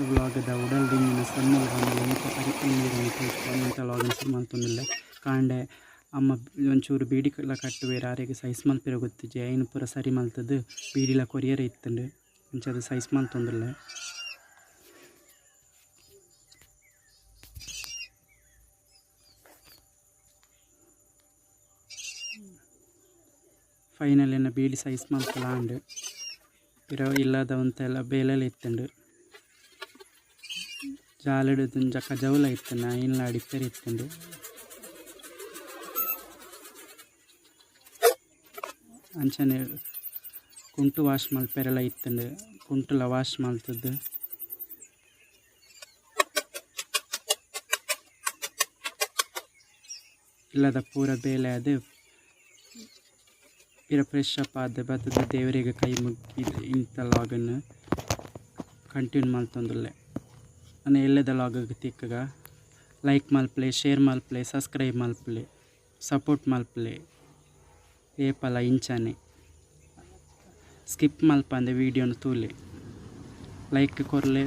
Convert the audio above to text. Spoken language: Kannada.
ವ್ಲಾಗದ ಉಡಲ್ದಿಂಗಿನ ಸಣ್ಣಲ್ ಬಂದು ಇಂಥ ಪರಿಪಲ್ ನೀರನ್ನು ತೋರಿಸ್ಕೊಂಡು ಇಂಥ ವ್ಲಾಗನ್ನು ಶುರು ಮಾಡ್ತೊಂದಿಲ್ಲ ಕಾಂಡೆ ಅಮ್ಮ ಒಂಚೂರು ಬೀಡಿಲ ಕಟ್ಟುವೇರು ಆರೆಗೆ ಸೈಜ್ ಮಲ್ಪಿರ ಗೊತ್ತಿಜ್ಜೆ ಐನು ಪೂರ ಸರಿ ಮಲ್ತದ್ದು ಬೀಡಿಲ ಕೊರಿಯರ್ ಇತ್ತಂಡು ಇಂಚದು ಸೈಜ್ ಮಲ್ತೊಂದಿಲ್ಲ. ಫೈನಲ್ ಏನ ಬೀಡಿ ಸೈಜ್ ಮಲ್ತಲಾಂಡು ಇಲ್ಲದ ಒಂತೆಲ್ಲ ಬೇಲೆಲ್ಲ ಇತ್ತಂಡು ಜಾಲಿಡುದು ಜಕ್ಕ ಜವಲ ಇತ್ತಂಡು ಐನ್ಲ ಅಡಿಪೇರಿ ಇತ್ತಂಡು ಅಂಚನೆ ಕುಂಟು ವಾಶ್ ಮಲ್ಪೆರೆಲ್ಲ ಇತ್ತಂಡು ಕುಂಟುಲ ವಾಶ್ ಮಲ್ತದ್ದು ಇಲ್ಲದ ಪೂರ ಬೇಲೆ ಅದು ಇರ ಫ್ರೆಶ್ ಅಪ್ ಆದ ಬರ್ತದೆ ದೇವರಿಗೆ ಕೈ ಮುಗಿದು ಇಂಥ ಲಾಗನ್ನು ಕಂಟಿನ್ಯೂ ಮಲ್ತೊಂದುಲ್ಲೆ ನಾನು ಎಲ್ಲದ ಲಾಗಕ್ಕೆ ತಿಕ್ಕಗ ಲೈಕ್ ಮಲ್ಪಲೆ ಶೇರ್ ಮಲ್ಪಲೆ ಸಬ್ಸ್ಕ್ರೈಬ್ ಮಲ್ಪಲೆ ಸಪೋರ್ಟ್ ಮಲ್ಪಲೆ ಏಪಲ ಇಂಚನೆ ಸ್ಕಿಪ್ ಮಲ್ಪ ಅಂದೆ ವೀಡಿಯೋನ ತೂಲೆ ಲೈಕ್ ಕೊರ್ಲೆ